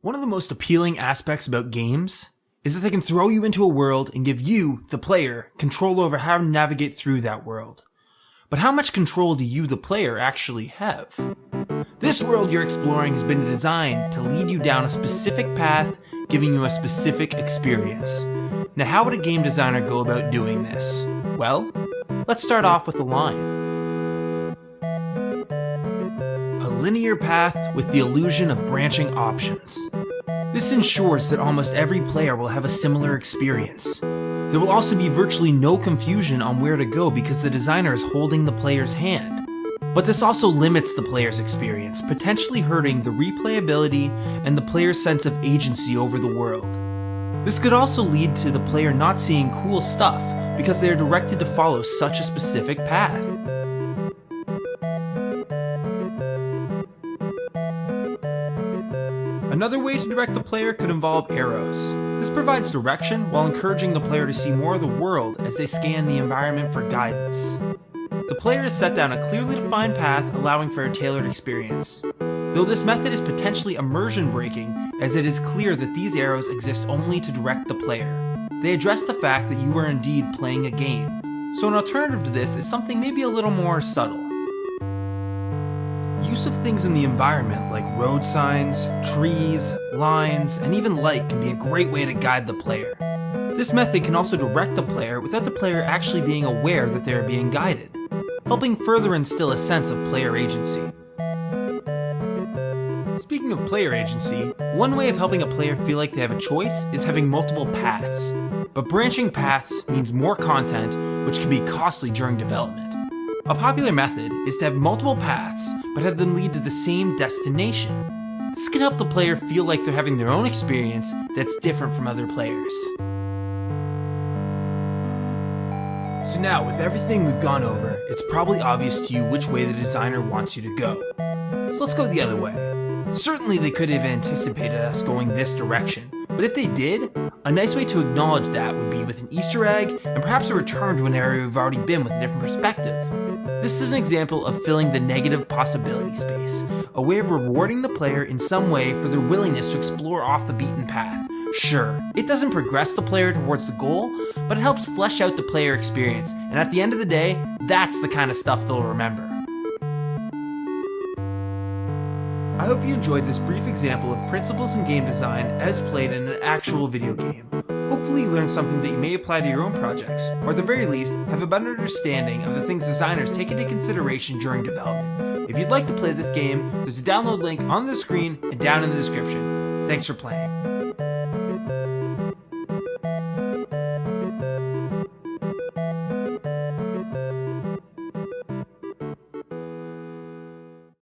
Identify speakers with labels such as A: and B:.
A: One of the most appealing aspects about games is that they can throw you into a world and give you, the player, control over how to navigate through that world. But how much control do you, the player, actually have? This world you're exploring has been designed to lead you down a specific path, giving you a specific experience. Now, how would a game designer go about doing this? Well, let's start off with a line. A linear path with the illusion of branching options. This ensures that almost every player will have a similar experience. There will also be virtually no confusion on where to go because the designer is holding the player's hand. But this also limits the player's experience, potentially hurting the replayability and the player's sense of agency over the world. This could also lead to the player not seeing cool stuff because they are directed to follow such a specific path. Another way to direct the player could involve arrows. This provides direction while encouraging the player to see more of the world as they scan the environment for guidance. The player is set down a clearly defined path, allowing for a tailored experience. Though this method is potentially immersion breaking, as it is clear that these arrows exist only to direct the player. They address the fact that you are indeed playing a game. So an alternative to this is something maybe a little more subtle. Use of things in the environment like road signs, trees, lines, and even light can be a great way to guide the player. This method can also direct the player without the player actually being aware that they are being guided, helping further instill a sense of player agency. Speaking of player agency, one way of helping a player feel like they have a choice is having multiple paths. But branching paths means more content, which can be costly during development. A popular method is to have multiple paths, but have them lead to the same destination. This can help the player feel like they're having their own experience that's different from other players. So now, with everything we've gone over, it's probably obvious to you which way the designer wants you to go. So let's go the other way. Certainly they could have anticipated us going this direction, but if they did, a nice way to acknowledge that would be with an Easter egg and perhaps a return to an area we've already been with a different perspective. This is an example of filling the negative possibility space, a way of rewarding the player in some way for their willingness to explore off the beaten path. Sure, it doesn't progress the player towards the goal, but it helps flesh out the player experience, and at the end of the day, that's the kind of stuff they'll remember. I hope you enjoyed this brief example of principles in game design as played in an actual video game. Hopefully you learned something that you may apply to your own projects, or at the very least, have a better understanding of the things designers take into consideration during development. If you'd like to play this game, there's a download link on the screen and down in the description. Thanks for playing.